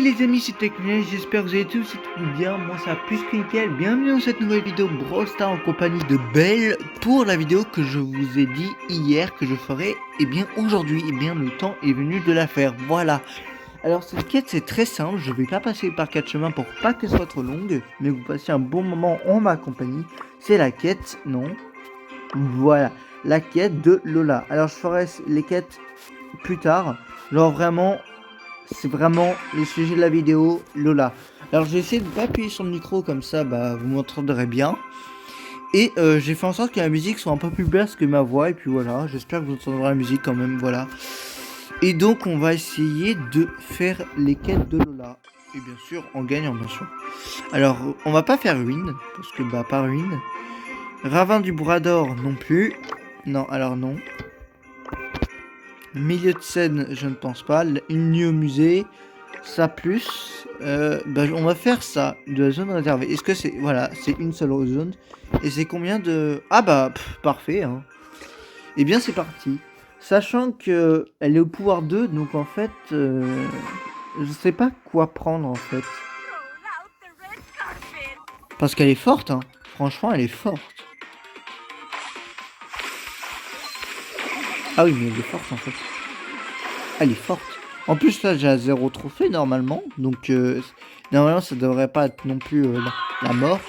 les amis, c'est Technet, j'espère que vous allez tous bien, moi ça va plus que nickel. Bienvenue dans cette nouvelle vidéo Brawl Stars en compagnie de Belle pour la vidéo que je vous ai dit hier que je ferai. Et bien aujourd'hui, et bien le temps est venu de la faire, voilà. Alors cette quête c'est très simple, je vais pas passer par 4 chemins pour pas qu'elle soit trop longue, mais vous passez un bon moment en ma compagnie. C'est la quête, non, voilà, la quête de Lola. Alors je ferai les quêtes plus tard, genre vraiment... C'est vraiment le sujet de la vidéo, Lola. Alors j'ai essayé de pas appuyer sur le micro comme ça, bah vous m'entendrez bien. Et j'ai fait en sorte que la musique soit un peu plus basse que ma voix. Et puis voilà, j'espère que vous entendrez la musique quand même, voilà. Et donc on va essayer de faire les quêtes de Lola. Et bien sûr, en gagnant bien sûr. Alors on va pas faire ruine, parce que bah pas ruine. Ravin du bras d'or non plus. Non, alors non. Milieu de scène, je ne pense pas. Une nuit au musée. Ça plus, bah, on va faire ça de la zone réservée. Est-ce que c'est, voilà, c'est une seule zone. Et c'est combien de... Ah bah, parfait, hein. Eh bien, c'est parti. Sachant que elle est au pouvoir 2, donc en fait, je sais pas quoi prendre en fait. Parce qu'elle est forte, hein. Franchement, elle est forte. Ah oui, mais elle est forte en fait. Elle est forte. En plus, là, j'ai 0 trophée normalement. Donc, normalement, ça devrait pas être non plus la mort.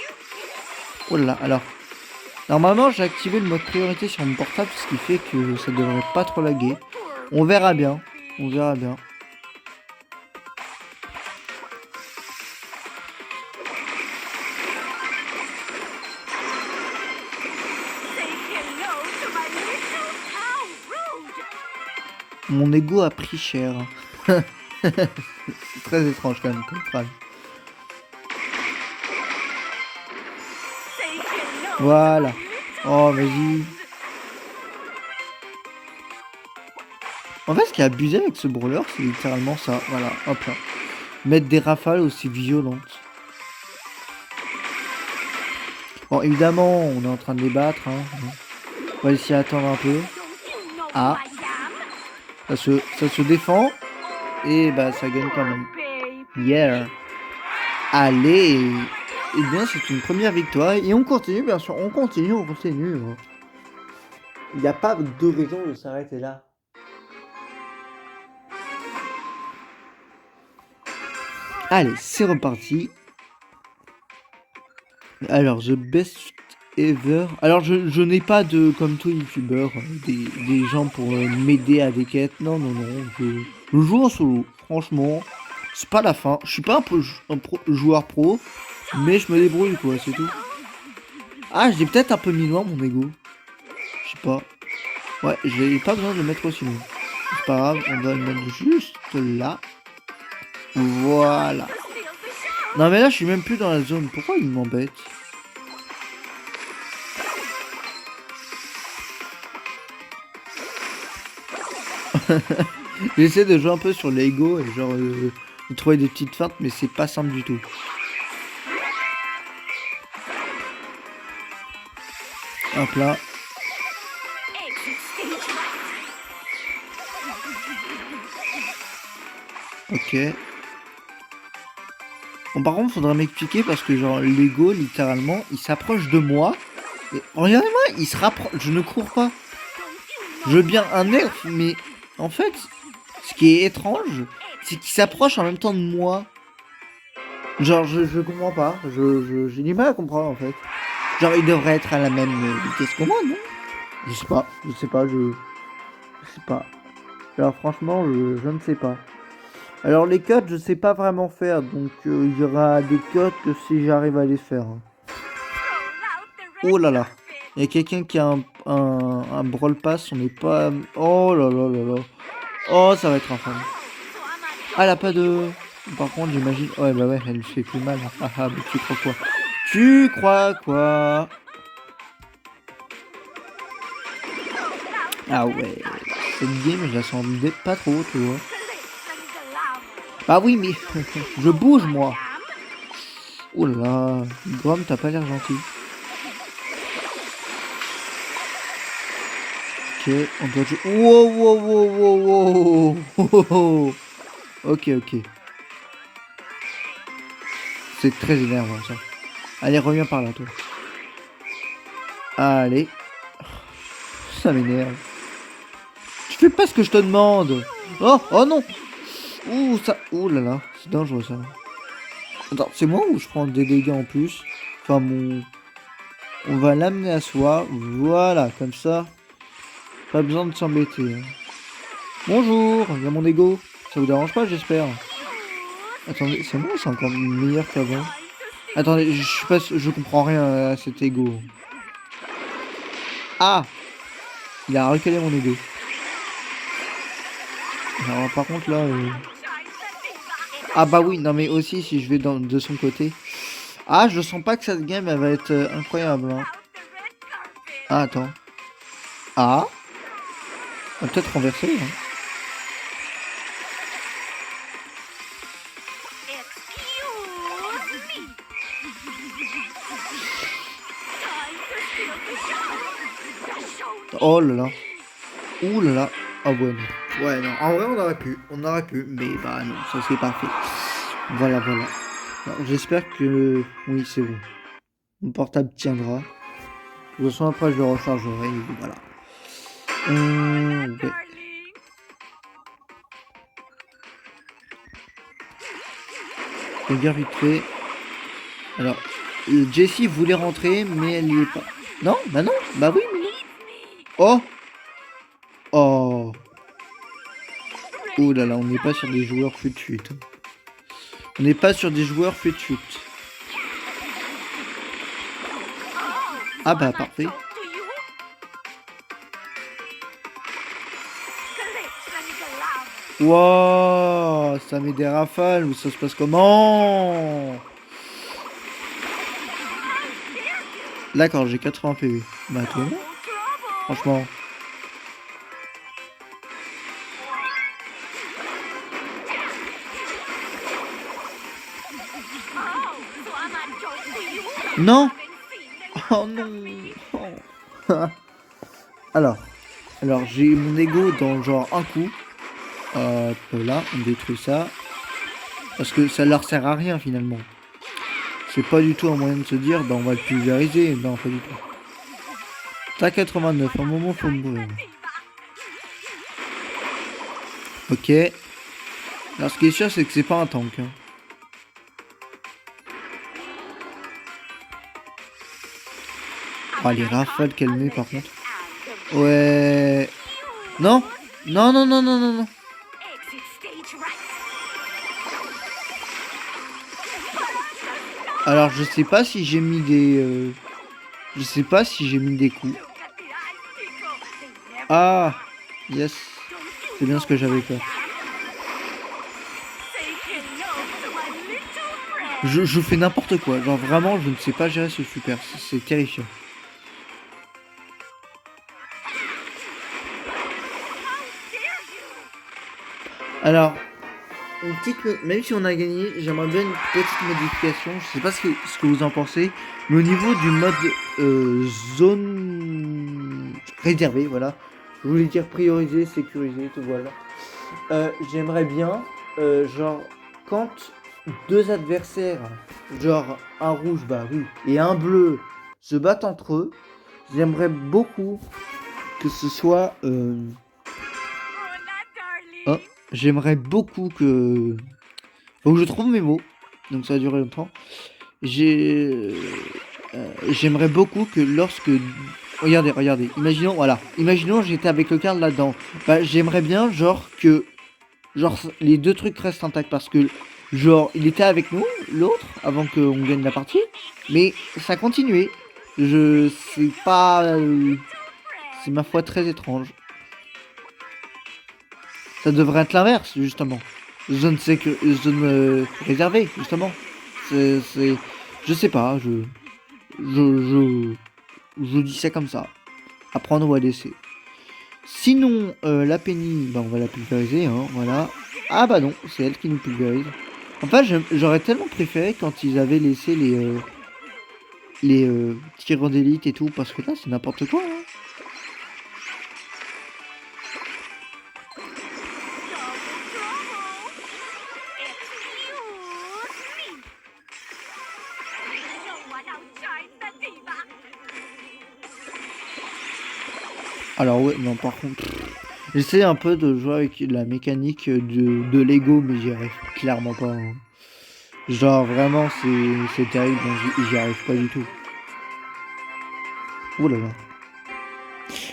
Oh là là, alors. Normalement, j'ai activé le mode priorité sur mon portable, ce qui fait que ça devrait pas trop laguer. On verra bien. On verra bien. Mon ego a pris cher. C'est très étrange quand même comme phrase. Voilà. Oh, vas-y. En fait, ce qui est abusé avec ce brawler, c'est littéralement ça. Voilà, hop là. Mettre des rafales aussi violentes. Bon, évidemment, on est en train de les battre. Hein. On va essayer d'attendre un peu. Ah. Ça se défend. Et bah, ça gagne quand même. Yeah. Allez. Eh bien, c'est une première victoire. Et on continue, bien sûr. On continue. Il n'y a pas de raison de s'arrêter là. Allez, c'est reparti. Alors, the best ever. Alors, je n'ai pas de, comme toi, youtubeur, des gens pour m'aider à des quêtes. Non. Je joue en solo. Franchement, c'est pas la fin. Je suis pas un joueur pro, mais je me débrouille, quoi, c'est tout. Ah, j'ai peut-être un peu mis loin mon ego. Je sais pas. Ouais, j'ai pas besoin de le mettre aussi loin. C'est pas grave, on va le mettre juste là. Voilà. Non mais là je suis même plus dans la zone. Pourquoi il m'embête? J'essaie de jouer un peu sur l'ego et genre de trouver des petites feintes, mais c'est pas simple du tout. Hop là. Ok. Bon, par contre, faudra m'expliquer parce que, genre, l'ego, littéralement, il s'approche de moi. Et regardez-moi, il se rapproche. Je ne cours pas. Je veux bien un nerf, mais en fait, ce qui est étrange, c'est qu'il s'approche en même temps de moi. Genre, je comprends pas. J'ai du mal à comprendre, en fait. Genre, il devrait être à la même vitesse que moi, non? Je sais pas. Je sais pas. Alors, franchement, je ne sais pas. Alors les codes je sais pas vraiment faire, donc il y aura des codes que si j'arrive à les faire. Oh là là, il y a quelqu'un qui a un brawl pass, on n'est pas... Oh là là là là. Oh ça va être infâme. Ah elle a pas de... Par contre j'imagine... Ouais bah ouais, elle lui fait plus mal. Ah ah, mais tu crois quoi? Tu crois quoi? Ah ouais, cette game je la sens pas trop, tu vois. Bah oui mais je bouge moi. Oh là là, Grom, t'as pas l'air gentil. Ok, on doit jouer... Wow. Ok. C'est très énervant ça. Allez, reviens par là, toi. Allez. Ça m'énerve. Tu fais pas ce que je te demande. Oh, oh non. Ouh, ça. Ouh là là. C'est dangereux ça. Attends, c'est moi ou je prends des dégâts en plus? Enfin, mon. On va l'amener à soi. Voilà, comme ça. Pas besoin de s'embêter. Hein. Bonjour, il y a mon ego. Ça vous dérange pas, j'espère. Attendez, c'est moi, c'est encore meilleur qu'avant. Attendez, je suis pas, je comprends rien à cet ego. Ah, il a recalé mon ego. Alors par contre là, ah bah oui, non mais aussi si je vais de son côté. Ah, je sens pas que cette game elle va être incroyable. Hein. Ah attends. Ah, on va peut-être renverser. Hein. Oh là là. Ouh là là. Ah ouais, non. Ouais, non. En vrai, on aurait pu. Mais bah non, ça c'est pas fait. Voilà, voilà. J'espère que... Oui, c'est bon. Mon portable tiendra. De toute façon, après, je le rechargerai. Et voilà. Ouais. Regarde vite fait. Alors, Jessie voulait rentrer, mais elle y est pas. Non? Bah non. Bah oui, mais non. Oh! Oh! Oh là là, on n'est pas sur des joueurs fut-fut. On n'est pas sur des joueurs fut-fut. Ah bah parfait. Wow, ça met des rafales ou ça se passe comment? D'accord, j'ai 80 PV. Bah toi non? Franchement. Non. Oh non. Oh. Alors j'ai mon ego dans genre un coup. Là, on détruit ça. Parce que ça leur sert à rien finalement. C'est pas du tout un moyen de se dire, bah on va le pulvériser. Non, pas du tout. T'as 89, à un moment faut mourir. Ok. Alors ce qui est sûr, c'est que c'est pas un tank. Hein. Oh, les rafales qu'elle met par contre. Ouais. Non. Non, non, non, non, non, non. Alors je sais pas si j'ai mis des... Je sais pas si j'ai mis des coups. Ah. Yes. C'est bien ce que j'avais peur. Je fais n'importe quoi. Genre vraiment, je ne sais pas gérer ce super. C'est terrifiant. Alors, une petite, même si on a gagné, j'aimerais bien une petite modification. Je sais pas ce que vous en pensez. Mais au niveau du mode zone réservée, voilà. Je voulais dire prioriser, sécuriser, tout voilà. J'aimerais bien, genre, quand deux adversaires, genre un rouge, bah oui, et un bleu se battent entre eux, j'aimerais beaucoup que ce soit... Oh, j'aimerais beaucoup que... Faut que je trouve mes mots, donc ça va durer longtemps. J'aimerais beaucoup que lorsque... Regardez, regardez, imaginons, voilà. Imaginons j'étais avec le card là-dedans. Bah, j'aimerais bien, genre, que... Genre, les deux trucs restent intacts parce que... Genre, il était avec nous, l'autre, avant qu'on gagne la partie. Mais ça continuait. C'est pas... c'est ma foi très étrange. Ça devrait être l'inverse, justement. Zone réservée, justement. C'est... Je sais pas, je dis ça comme ça. À prendre ou à laisser. Sinon, la Penny, bah on va la pulvériser, hein, voilà. Ah bah non, c'est elle qui nous pulvérise. En fait, j'aurais tellement préféré quand ils avaient laissé les tireurs d'élite et tout, parce que là, c'est n'importe quoi. Hein. Alors ouais, non par contre, j'essaie un peu de jouer avec la mécanique de Lego, mais j'y arrive clairement pas. Hein. Genre vraiment, c'est terrible, j'y arrive pas du tout. Oh là là.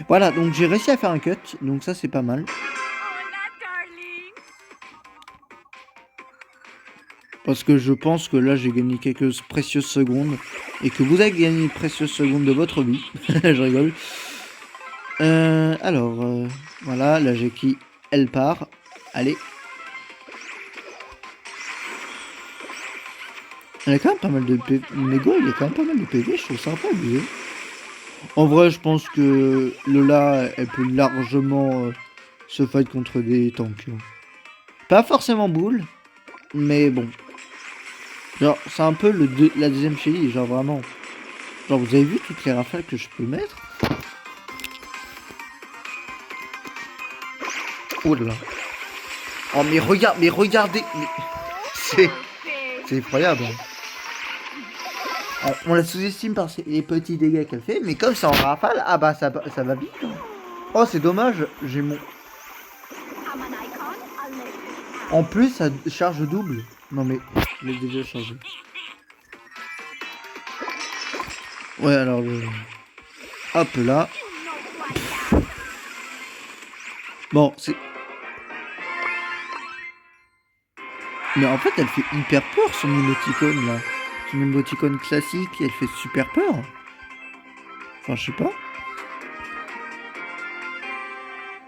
Voilà, donc j'ai réussi à faire un cut, donc ça c'est pas mal. Parce que je pense que là j'ai gagné quelques précieuses secondes et que vous avez gagné une précieuse seconde de votre vie. Je rigole. Voilà, la Jackie, elle part. Allez. Elle a quand même pas mal de PV. Lego, il y a quand même pas mal de PV, je trouve ça un peu abusé. En vrai, je pense que Lola, elle peut largement se fight contre des tanks. Pas forcément boule, mais bon. Genre, c'est un peu la deuxième Shelly, genre vraiment. Genre, vous avez vu toutes les rafales que je peux mettre? Oh là là. Oh, mais regardez. C'est effroyable. On la sous-estime par les petits dégâts qu'elle fait, mais comme c'est en rafale, ah bah ça va vite. Hein. Oh, c'est dommage, j'ai mon... En plus, ça charge double. Non mais, je l'ai déjà chargé. Ouais, alors le... Hop là. Bon, c'est... Mais en fait, elle fait hyper peur, son émoticône, là. Son émoticône classique, elle fait super peur. Enfin, je sais pas.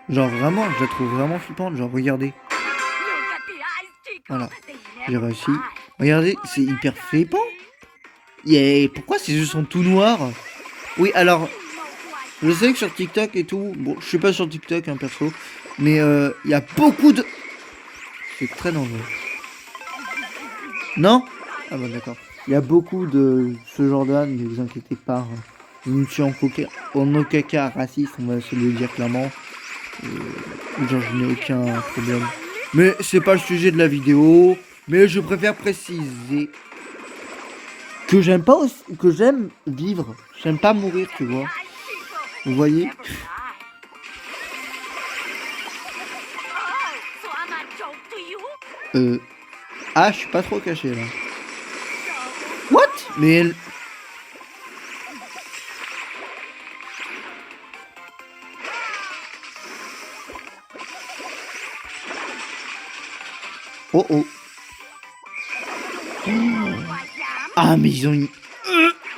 Genre, vraiment, je la trouve vraiment flippante. Genre, regardez. Voilà. J'ai réussi. Regardez, c'est hyper flippant. Pourquoi ces yeux sont tout noirs? Oui, alors... Je sais que sur TikTok et tout... Bon, je suis pas sur TikTok, hein, perso. Mais il y a beaucoup de... C'est très dangereux. Non? Ah bon, d'accord. Il y a beaucoup de ce genre d'âne, ne vous inquiétez pas. Je ne suis en aucun cas raciste, on va se le dire clairement. Genre, je n'ai aucun problème. Mais c'est pas le sujet de la vidéo. Mais je préfère préciser que j'aime pas aussi, que j'aime vivre. J'aime pas mourir, tu vois. Vous voyez? Ah, je suis pas trop caché là. What? Mais elle... Oh oh. Ah mais ils ont une...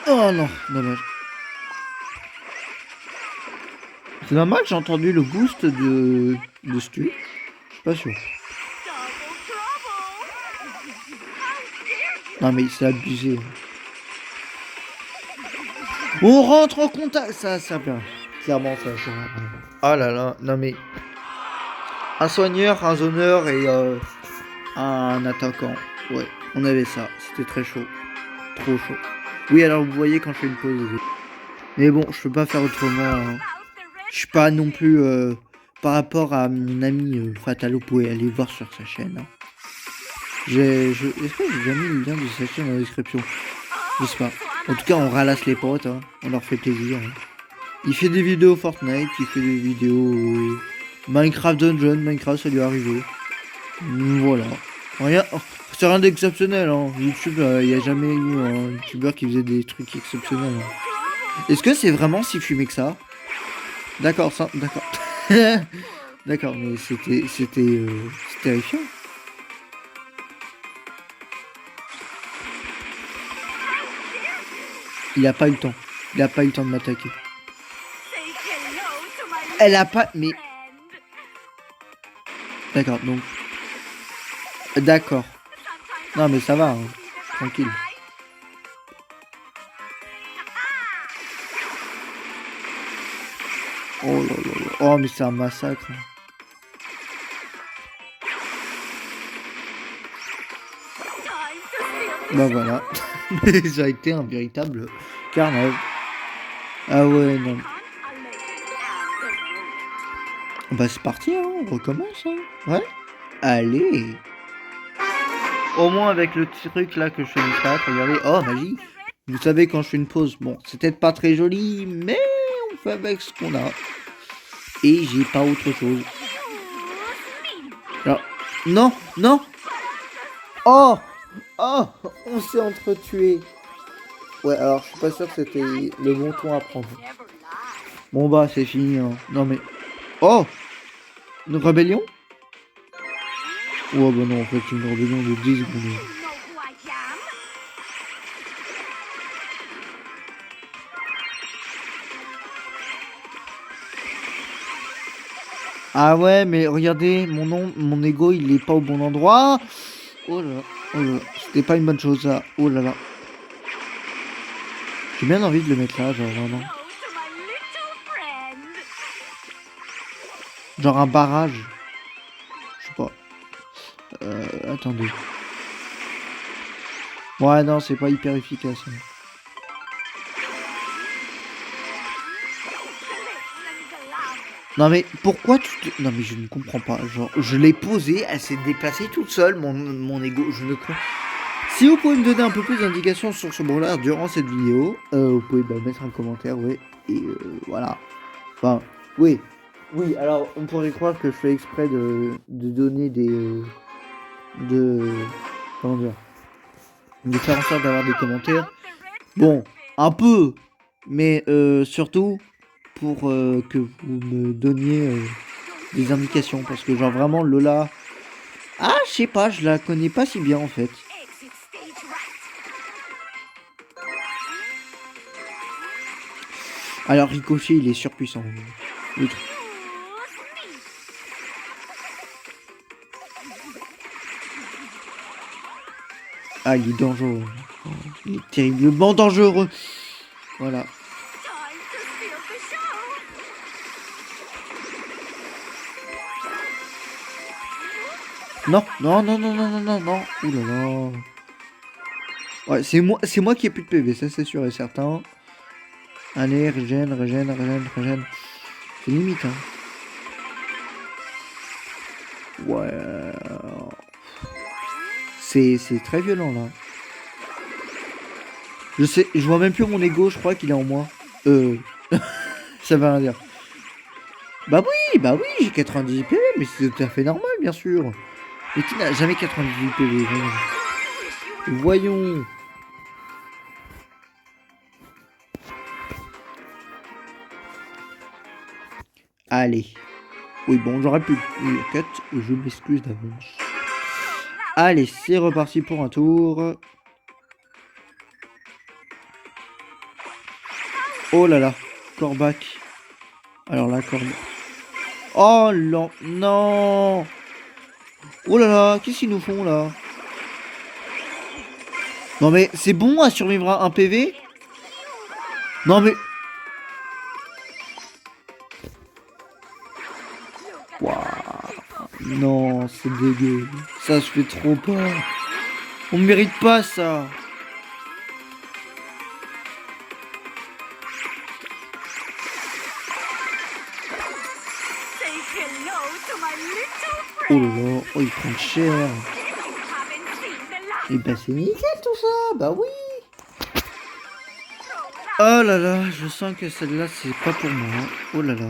Oh non, dommage. C'est normal, j'ai entendu le boost de Stu. Je suis pas sûr. Non mais c'est abusé. On rentre en contact. Ça bien. Clairement ça. Oh là là, non mais... Un soigneur, un zoneur et un attaquant. Ouais, on avait ça. C'était très chaud. Trop chaud. Oui, alors vous voyez quand je fais une pause. Mais bon, je peux pas faire autrement. Hein. Je suis pas non plus... par rapport à mon ami Fatalo, vous pouvez aller voir sur sa chaîne. Hein. Est-ce que j'ai déjà mis le lien de sa chaîne dans la description? Je sais pas. En tout cas, on ralasse les potes. Hein. On leur fait plaisir. Hein. Il fait des vidéos Fortnite. Il fait des vidéos... Minecraft Dungeon. Minecraft, ça lui est arrivé. Voilà. Rien... C'est rien d'exceptionnel, hein. YouTube, il n'y a jamais eu un youtubeur qui faisait des trucs exceptionnels. Hein. Est-ce que c'est vraiment si fumé que ça? D'accord, ça, d'accord. D'accord, mais c'était terrifiant. Il a pas eu le temps. Il a pas eu le temps de m'attaquer. Elle a pas... Mais... D'accord, donc... D'accord. Non mais ça va, hein. Tranquille. Oh là là là. Oh mais c'est un massacre. Bah voilà. Ça a été un véritable carnage. Ah ouais, non. Bah c'est parti, hein. On recommence, hein. Ouais. Allez. Au moins avec le truc là que je fais disparaître, regardez, oh magie. Vous savez quand je fais une pause, bon c'est peut-être pas très joli, mais on fait avec ce qu'on a. et j'ai pas autre chose. Alors, non, non. Oh, oh, on s'est entretués. Ouais, alors je suis pas sûr que c'était le bon ton à prendre. Bon bah c'est fini. Hein. Non mais, oh, une rébellion? Oh bah non, en fait c'est une rébellion de 10 secondes. Ah ouais, mais regardez, mon ego, il est pas au bon endroit. Oh là là, oh là là, c'était pas une bonne chose ça. Oh là là. J'ai bien envie de le mettre là, genre vraiment. Genre un barrage. Je sais pas. Attendez. Ouais, non, c'est pas hyper efficace. Hein. Non mais pourquoi tu te... Non mais je ne comprends pas. Genre, je l'ai posée, elle s'est déplacée toute seule, mon ego. Je ne comprends... Si vous pouvez me donner un peu plus d'indications sur ce branleur durant cette vidéo, vous pouvez mettre un commentaire, ouais. Et voilà. Enfin, oui. Oui, alors on pourrait croire que je fais exprès de donner des... comment dire, de faire en sorte d'avoir des commentaires. Bon, un peu, mais surtout pour que vous me donniez des indications, parce que genre vraiment Lola, ah je sais pas, je la connais pas si bien en fait. Alors Ricochet il est surpuissant. Ah il est dangereux. Il est terriblement dangereux. Voilà. Non, non, non, non, non, non, non, non. Ouh là là. Ouais, c'est moi qui ai plus de PV, ça c'est sûr et certain. Allez, régène. C'est limite, hein. Ouais. C'est très violent, là. Je vois même plus mon ego, je crois qu'il est en moi. Ça veut rien dire. Bah oui, j'ai 98 PV, mais c'est tout à fait normal, bien sûr. Mais qui n'a jamais 98 PV, vraiment. Voyons. Allez. Oui, bon, j'aurais pu le cut, je m'excuse d'avance. Allez, c'est reparti pour un tour. Oh là là, Corbac. Alors là, Corbac. Oh non, non. Oh là là, qu'est-ce qu'ils nous font là? Non mais c'est bon à survivre à un PV? Non mais... Waouh. Non, c'est dégueu. Ça se fait trop peur. On mérite pas ça. Oh là là, oh il prend cher. Et bah c'est nickel tout ça, bah oui. Oh là là, je sens que celle-là c'est pas pour moi. Oh là là.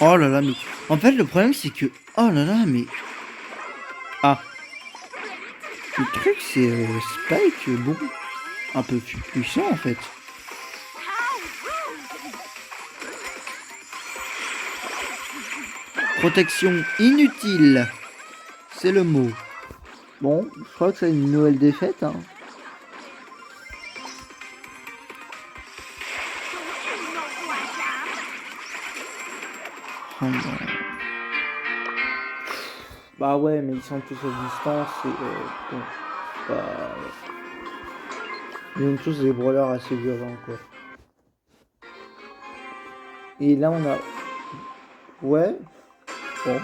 Oh là là, mais... En fait, le problème, c'est que... Oh là là, mais... Ah. Le truc, c'est Spike, bon... Un peu plus puissant, en fait. Protection inutile. C'est le mot. Bon, je crois que c'est une nouvelle défaite, hein. Oh non. Bah ouais, mais ils sont tous à distance et bon, bah, ils ont tous des brawlers assez violents quoi. Et là on a... Ouais. Bon.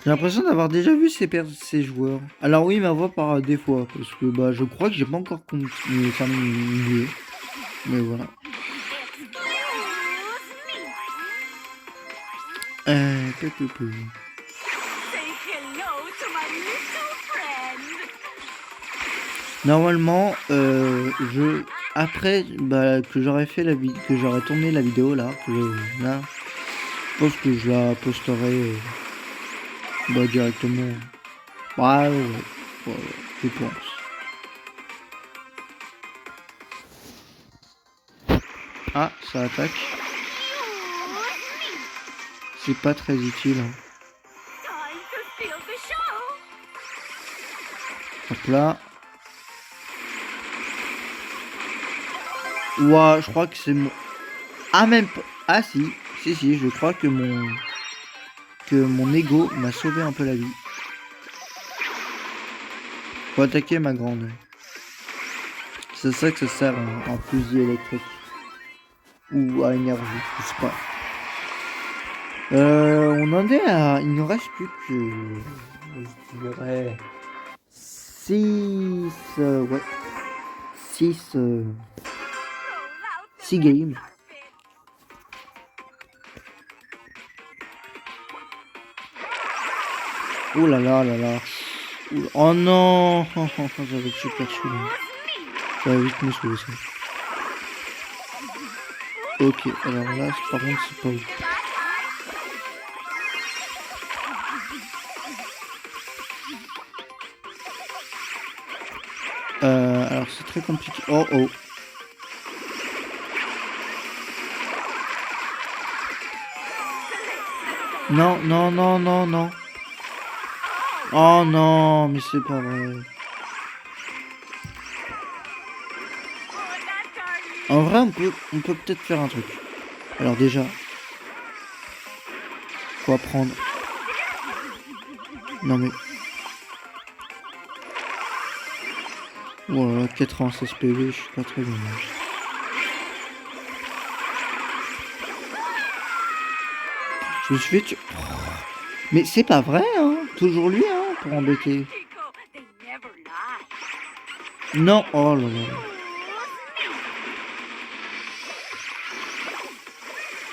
J'ai l'impression d'avoir déjà vu ces joueurs. Alors oui, ma voix part des fois, parce que bah je crois que j'ai pas encore continué ça mieux. Mais voilà. Peu, peu, peu. Normalement, après que j'aurais fait que j'aurais tourné la vidéo là, là, je pense que je la posterai directement. Ouais, je pense. Ah, ça attaque. C'est pas très utile. Hein. Hop là. Ouah, je crois que c'est mon... Ah, même pas... Ah, si, je crois que mon ego m'a sauvé un peu la vie. Faut attaquer ma grande. C'est ça que ça sert en fusil électrique. Ou à énergie, je sais pas. On en est à... Il nous reste plus que... Je dirais... 6... ouais. 6 games. Oh là là là là. Oh non. Ça va être super chaud. Ça va vite me sauver ça. Ok, alors là, par contre, c'est pas ouf. Alors c'est très compliqué. Oh oh. Non, non, non, non, non. Oh non, mais c'est pas vrai. En vrai, on peut peut-être faire un truc. Alors déjà, faut apprendre. Non mais... Voilà, 96 PV, je suis pas très bien. Je me suis fait tuer. Mais c'est pas vrai, hein. Toujours lui, hein, pour embêter. Non, oh là là.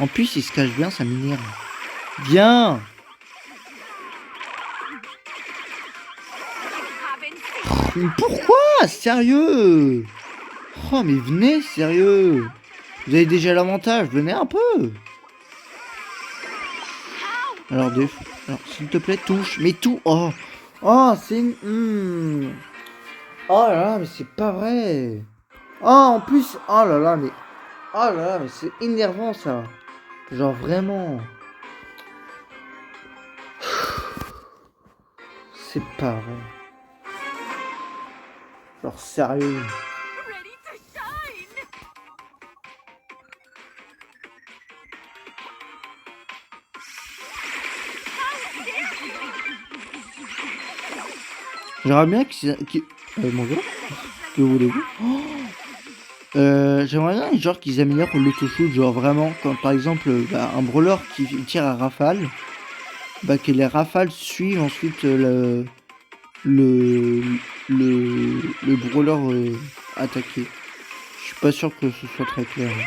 En plus, il se cache bien, ça m'énerve. Viens. Mais pourquoi? Sérieux? Oh, mais venez, sérieux. Vous avez déjà l'avantage, venez un peu. Alors, s'il te plaît, touche. Mais tout. Oh. Oh, c'est une... Oh là là, mais c'est pas vrai. Oh, en plus. Oh là là, mais... Oh là là, mais c'est énervant, ça. Genre, vraiment. C'est pas vrai. Genre, sérieux. J'aimerais bien bonjour. Que voulez-vous? J'aimerais bien genre qu'ils améliorent l'autoshoot, genre vraiment quand par exemple un brawler qui tire à rafale, que les rafales suivent ensuite le brawler attaqué. Je suis pas sûr que ce soit très clair. Hein.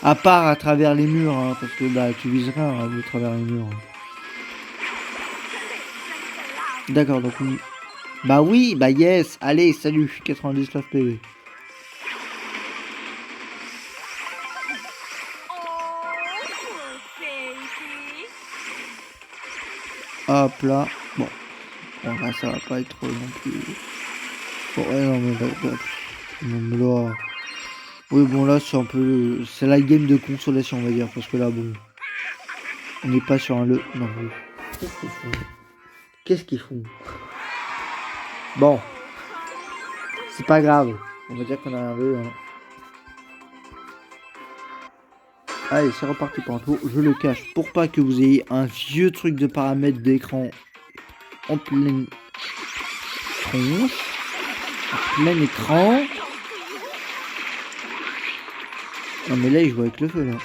À part à travers les murs, hein, parce que tu vises rien à travers les murs. Hein. D'accord, donc bah oui, bah yes, allez, salut, 99 PV. Hop là, bon là ça va pas être non plus... Bon ouais non mais là... Oui bon là c'est un peu... C'est la game de consolation on va dire, parce que là bon... On n'est pas sur un Non mais... Qu'est-ce qu'ils font? Bon. C'est pas grave. On va dire qu'on a un vœu. Hein. Allez, c'est reparti pour un tour. Je le cache pour pas que vous ayez un vieux truc de paramètres d'écran en pleine tronche. En plein écran. Non mais là, il joue avec le feu là.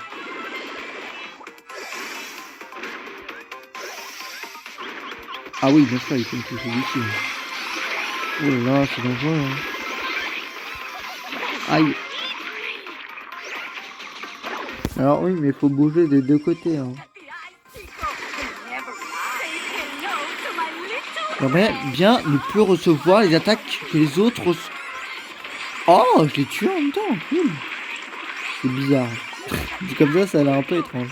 Ah oui, bien sûr, il faut me toucher d'ici. Oh là là, c'est dangereux. Hein. Aïe. Alors oui, mais il faut bouger des deux côtés. Hein. J'aimerais bien ne plus recevoir les attaques que les autres Oh, je l'ai tué en même temps, cool. C'est bizarre. Dit comme ça a l'air un peu étrange.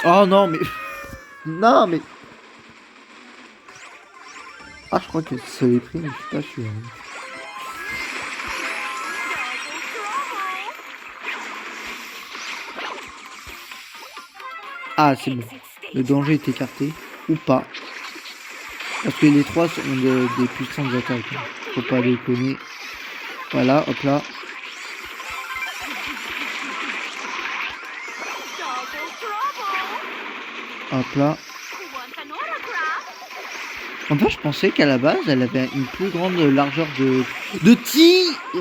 Oh non, mais... Non, mais... Ah, je crois que ça l'est pris, mais je suis pas sûr. Ah, c'est bon. Le danger est écarté. Ou pas. Parce que les trois sont des puissantes attaques. Faut pas déconner. Voilà, hop là. Hop là. En fait, je pensais qu'à la base, elle avait une plus grande largeur de tir. Ah,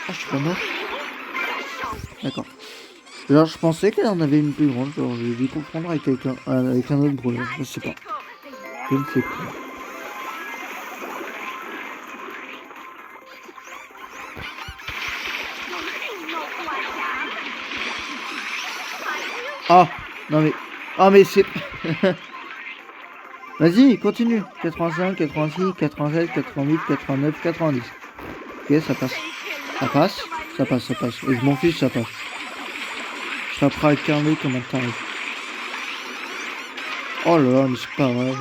je suis pas mort. D'accord. Alors, je pensais qu'elle en avait une plus grande. Genre, j'ai dû confondre avec un autre brawler. Je sais pas. Je ne sais pas. Ah, non mais... Ah, mais c'est... Vas-y, continue. 85, 86, 87, 88, 89, 90. Ok, ça passe. Ça passe. Ça passe, ça passe. Et je m'en fiche, ça passe. Je serai prêt à carner comme un taré. Oh là là, mais c'est pas vrai.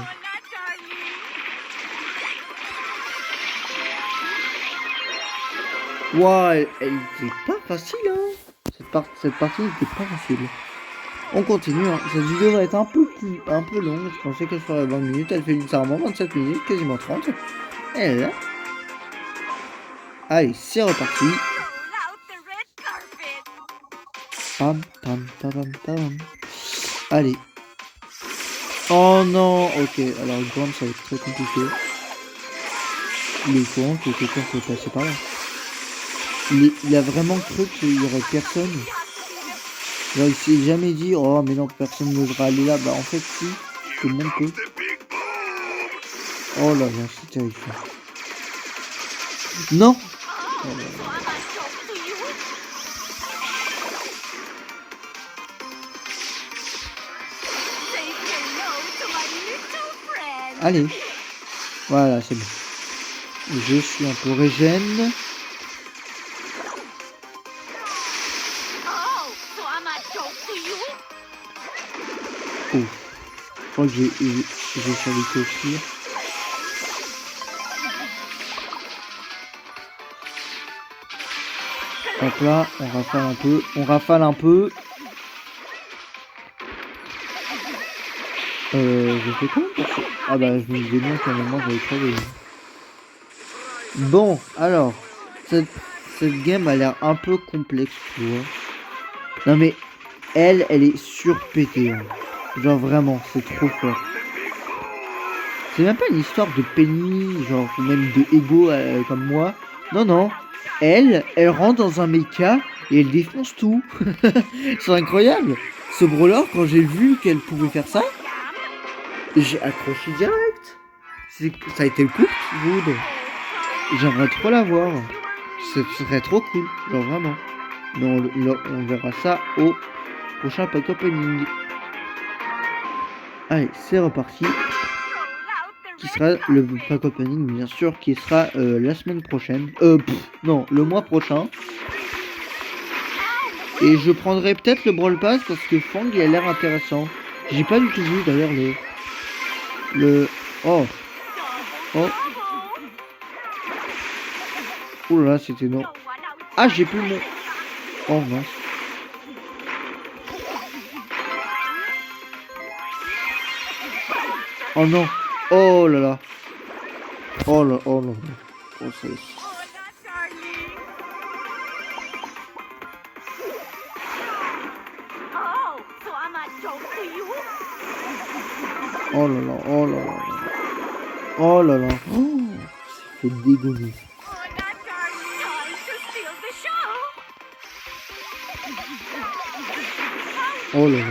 Ouais, elle était pas facile, hein. Cette partie n'était pas facile. On continue, hein. Cette vidéo va être un peu longue. Je pensais qu'elle ferait 20 minutes. Elle fait bizarrement 27 minutes, quasiment 30. Et elle est là. Allez, c'est reparti. Pam, pam, pam, pam, pam. Allez. Oh non, ok. Alors, grande, ça va être très compliqué. Il est con que quelqu'un peut passer par là. Il a vraiment cru qu'il y aurait personne. Genre, il s'est jamais dit, oh, mais non, personne n'osera aller là. Bah, en fait, si, tout le monde peut. Oh là là, c'est terrifiant. Non! Oh là là. Allez. Voilà, c'est bon. Je suis un peu régène. Oh. Je crois que j'ai survécu au pire. Hop là, on rafale un peu. On rafale un peu. Je fais quoi pour ça? Ah bah je me disais bien qu'à un moment j'avais crevé. Bon, alors, cette game a l'air un peu complexe, tu vois. Non mais, elle est surpétée. Hein. Genre vraiment, c'est trop fort. C'est même pas une histoire de Penny, genre, ou même de Ego comme moi. Non, non. Elle rentre dans un mecha et elle défonce tout. C'est incroyable. Ce brawler, quand j'ai vu qu'elle pouvait faire ça, j'ai accroché direct. Ça a été le coup de foudre. J'aimerais trop la voir. Ce serait trop cool, genre vraiment. Mais on verra ça au prochain pack opening. Allez, c'est reparti. Qui sera le pack opening, bien sûr, qui sera la semaine prochaine. Non, le mois prochain. Et je prendrai peut-être le Brawl Pass parce que Fang il a l'air intéressant. J'ai pas du tout vu d'ailleurs le... Oh. Oh. Oh là là, c'était non. Ah, j'ai plus mon... Oh mince. Oh non. Oh là là. Oh là, oh là. Oh, ça y est. Oh là là, oh là là. Oh là là. Oh, c'est dégueulasse. Oh là là.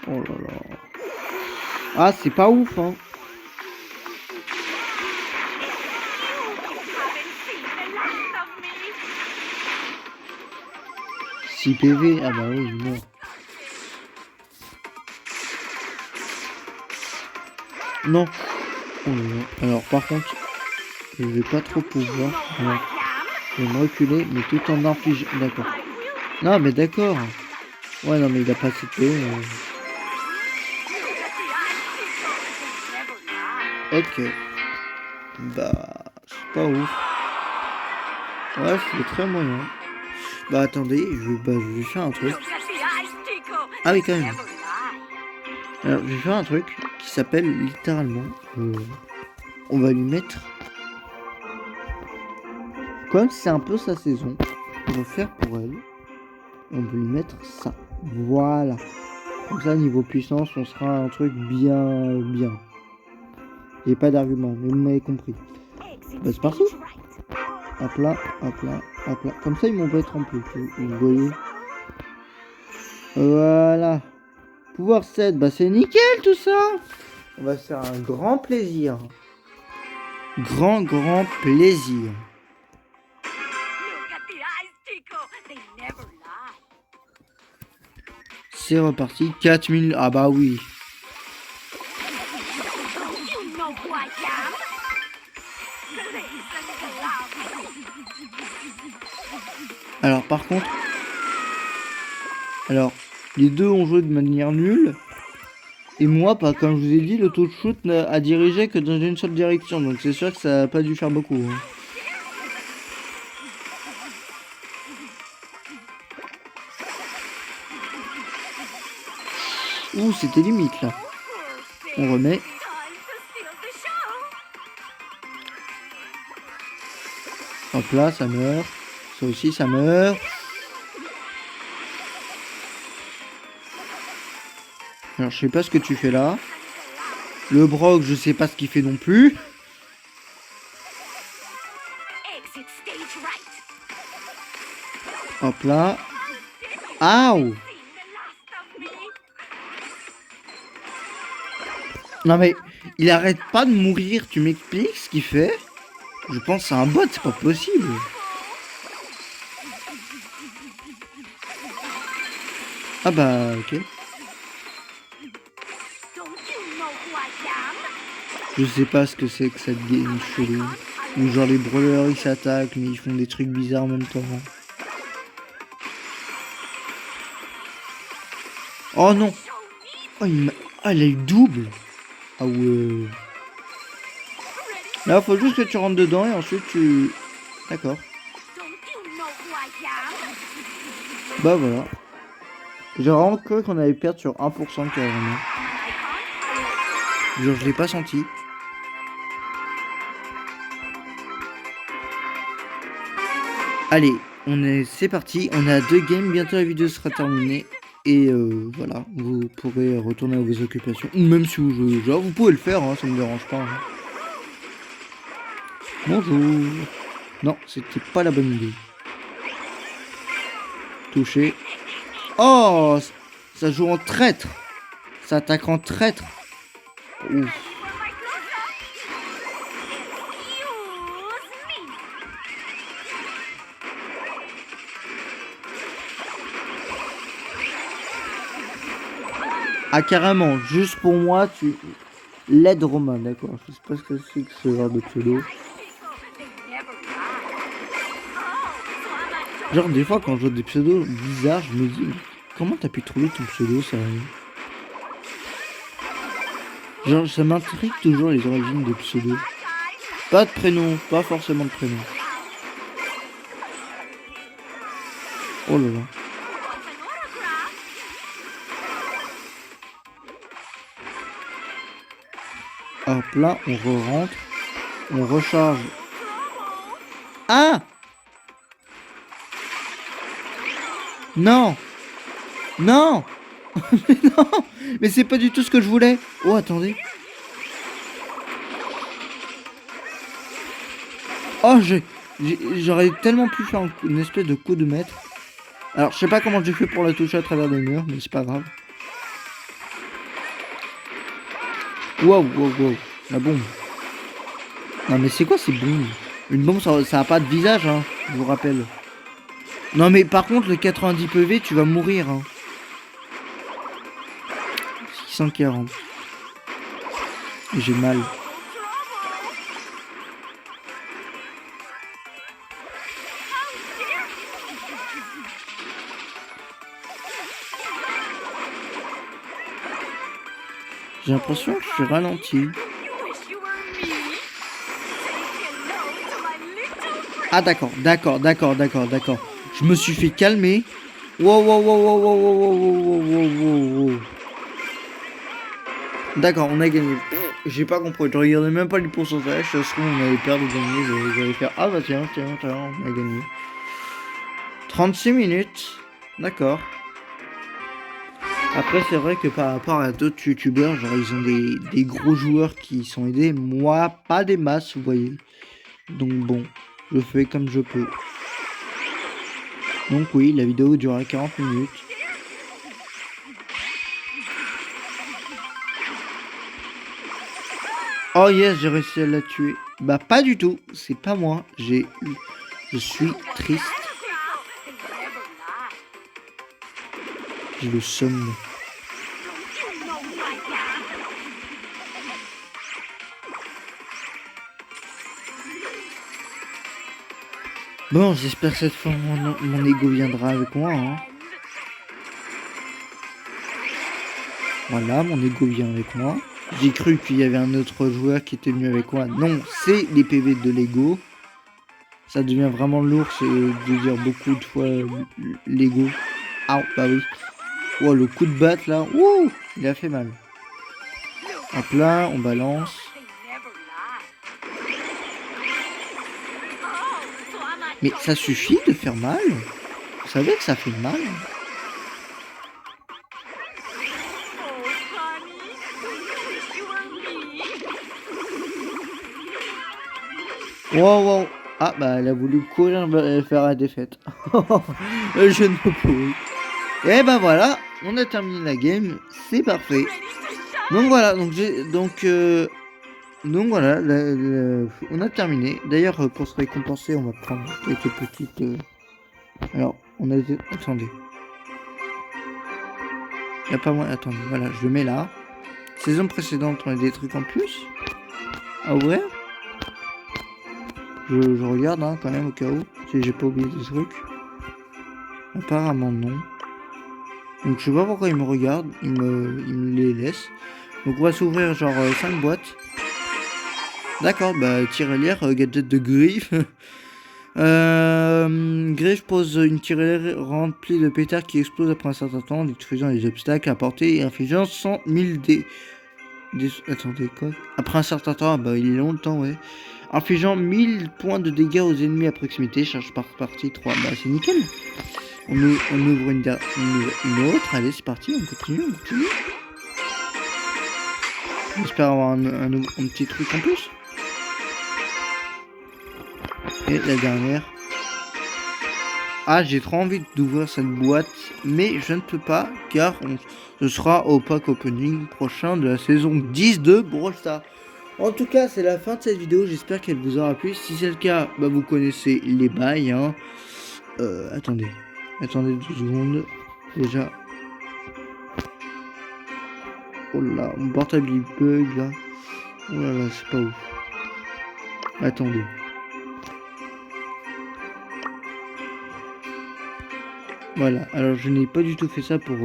Oh là là. Ah, c'est pas ouf, hein. 6 PV, ah bah oui, il meurt. Non. Oh là là. Alors par contre, je vais pas trop pouvoir. Alors, je vais me reculer, mais tout en infligeant. D'accord. Non, mais d'accord. Ouais, non, mais il a pas assez de PV. Ok. Bah, c'est pas ouf. Ouais, c'est très moyen. Bah attendez, je vais faire un truc. Ah oui, quand même. Alors, je vais faire un truc qui s'appelle littéralement... on va lui mettre... Comme c'est un peu sa saison, on va faire pour elle. On va lui mettre ça. Voilà. Comme ça, niveau puissance, on sera un truc bien... J'ai pas d'argument, mais vous m'avez compris. Bah c'est parti. Hop là, hop là, hop là. Comme ça, ils m'ont pas être remplis. Vous voyez. Voilà. Pouvoir 7, bah c'est nickel tout ça. On va se faire un grand plaisir. Grand plaisir. C'est reparti. 4000. Ah bah oui. Alors par contre... Alors, les deux ont joué de manière nulle. Et moi, pas comme je vous ai dit, le taux de shoot n'a dirigé que dans une seule direction. Donc c'est sûr que ça n'a pas dû faire beaucoup. Hein. Ouh, c'était limite là. On remet. Hop là, ça meurt. Ça aussi, ça meurt. Alors, je sais pas ce que tu fais là. Le Brock, je sais pas ce qu'il fait non plus. Hop là. Aouh! Non mais, il arrête pas de mourir, tu m'expliques ce qu'il fait? Je pense que c'est un bot, c'est pas possible. Ah bah, ok. Je sais pas ce que c'est que cette game chelou. Où genre les brawlers ils s'attaquent mais ils font des trucs bizarres en même temps. Oh non! Oh, il a eu double! Ah ouais. Là faut juste que tu rentres dedans et ensuite tu... D'accord. Bah voilà. J'ai vraiment cru qu'on allait perdre sur 1% carrément. Genre je l'ai pas senti. Allez, c'est parti, on a 2 games, bientôt la vidéo sera terminée. Et voilà, vous pourrez retourner à vos occupations. Ou même si vous jouez déjà, vous pouvez le faire, hein, ça me dérange pas. Hein. Bonjour. Non, c'était pas la bonne idée. Touché. Oh, ça joue en traître. Ça attaque en traître. Ouf. Ah carrément, juste pour moi, tu l'aides Romain, d'accord. Je sais pas ce que c'est que ce genre de pseudo. Genre des fois quand je vois des pseudos bizarres, je me dis comment t'as pu trouver ton pseudo ça. Genre ça m'intrigue toujours les origines des pseudos. Pas de prénom, pas forcément de prénom. Oh là là. Hop là, on re-rentre. On recharge. Ah! Non! Non! Mais non! Mais c'est pas du tout ce que je voulais! Oh, attendez! Oh, j'aurais tellement pu faire une espèce de coup de maître. Alors, je sais pas comment j'ai fait pour la toucher à travers les murs, mais c'est pas grave. Waouh, waouh, waouh. La bombe. Non mais c'est quoi ces bombes? Une bombe ça a pas de visage hein, je vous rappelle. Non mais par contre le 90 PV tu vas mourir hein. 640. J'ai mal. J'ai l'impression que je suis ralenti. Ah d'accord, d'accord, d'accord, d'accord, d'accord. Je me suis fait calmer. Wow, wow, wow, wow, wow, wow, wow, wow, wow, wow. D'accord, on a gagné. J'ai pas compris, je regardais même pas les pourcentages. Ça se trouve, on avait perdu de gagner. J'allais faire ah bah tiens, tiens, tiens, on a gagné. 36 minutes. D'accord. Après, c'est vrai que par rapport à d'autres youtubeurs, genre ils ont des gros joueurs qui sont aidés. Moi, pas des masses, vous voyez. Donc bon, je fais comme je peux. Donc oui, la vidéo durera 40 minutes. Oh yes, j'ai réussi à la tuer. Bah pas du tout, c'est pas moi. Je suis triste. J'ai le somme. Bon, j'espère que cette fois mon ego viendra avec moi. Hein. Voilà, mon ego vient avec moi. J'ai cru qu'il y avait un autre joueur qui était venu avec moi. Non, c'est les PV de Lego. Ça devient vraiment lourd de dire beaucoup de fois Lego. Ah, bah oui. Oh, le coup de batte là. Ouh, il a fait mal. Hop là, on balance. Mais ça suffit de faire mal. Vous savez que ça fait mal. Wow, wow. Ah, bah, elle a voulu courir faire la défaite. Je ne peux pas. Et bah voilà, on a terminé la game. C'est parfait. Donc voilà, donc voilà, on a terminé. D'ailleurs, pour se récompenser, on va prendre quelques petites... Alors, on a... Attendez. Il n'y a pas moins... Attendez, voilà, je le mets là. Saison précédente, on a des trucs en plus à ouvrir. Je regarde hein, quand même au cas où, si j'ai pas oublié des trucs. Apparemment non. Donc je sais pas pourquoi il me regarde, il me les laisse. Donc on va s'ouvrir genre 5 boîtes. D'accord, bah tirelire, gadget de griffe. Griffe pose une tirelire remplie de pétards qui explose après un certain temps, détruisant les obstacles à portée et infligeant 100 000 attendez quoi? Après un certain temps, bah il est longtemps ouais. Infligeant 1000 points de dégâts aux ennemis à proximité, charge par partie 3. Bah c'est nickel. On ouvre une autre, allez c'est parti, on continue. J'espère avoir un petit truc en plus. Et la dernière. Ah, j'ai trop envie d'ouvrir cette boîte, mais je ne peux pas, car ce sera au pack opening prochain de la saison 10 de Brawl Stars. En tout cas, c'est la fin de cette vidéo, j'espère qu'elle vous aura plu. Si c'est le cas, bah, vous connaissez les bails. Hein. Attendez 2 secondes. Déjà. Oh là, mon portable il bug là. Oh là là, c'est pas ouf. Attendez. Voilà, alors je n'ai pas du tout fait ça pour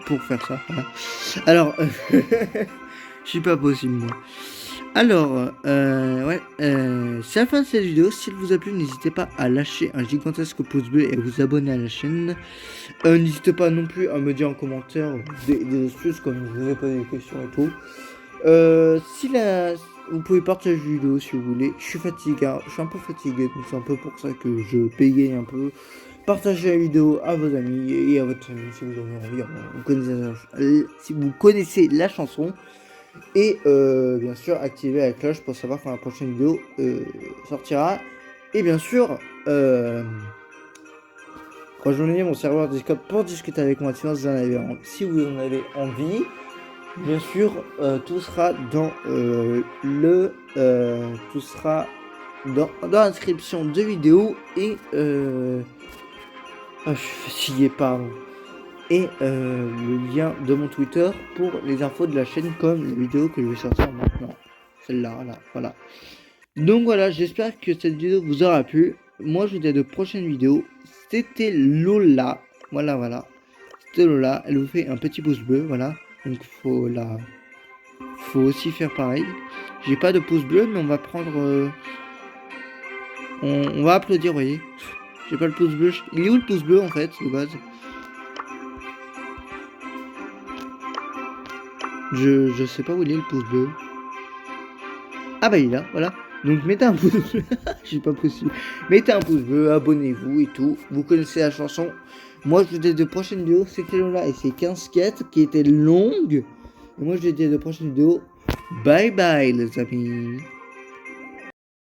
pour faire ça. Voilà. Alors, je suis pas possible moi. Alors, ouais, c'est la fin de cette vidéo. Si elle vous a plu, n'hésitez pas à lâcher un gigantesque pouce bleu et à vous abonner à la chaîne. N'hésitez pas non plus à me dire en commentaire des astuces comme je vous ai posé des questions et tout. Vous pouvez partager la vidéo si vous voulez. Je suis fatigué, hein. Je suis un peu fatigué, donc c'est un peu pour ça que je paye un peu. Partagez la vidéo à vos amis et à votre famille si vous avez envie. Si vous connaissez la chanson. Et bien sûr, activez la cloche pour savoir quand la prochaine vidéo sortira. Et bien sûr, rejoignez mon serveur Discord pour discuter avec moi si vous en avez envie. Bien sûr, tout sera dans tout sera dans l'inscription de vidéo et je suis fatigué, pardon. Et le lien de mon Twitter pour les infos de la chaîne comme les vidéos que je vais sortir maintenant. Celle-là, là, voilà. Donc voilà, j'espère que cette vidéo vous aura plu. Moi, je vous dis à de prochaines vidéos. C'était Lola. Voilà. C'était Lola. Elle vous fait un petit pouce bleu, voilà. Donc faut aussi faire pareil. J'ai pas de pouce bleu, mais on va prendre... on va applaudir, vous voyez. J'ai pas le pouce bleu. Il est où le pouce bleu, en fait, de base? Je sais pas où il est, le pouce bleu. Ah bah il est là, voilà. Donc mettez un pouce bleu. Je suis pas possible. Mettez un pouce bleu, abonnez-vous et tout. Vous connaissez la chanson. Moi je vous dis de prochaines vidéos. C'était Lola et ses 15 quêtes qui étaient longues. Et moi je vous dis de prochaines vidéos. Bye bye les amis.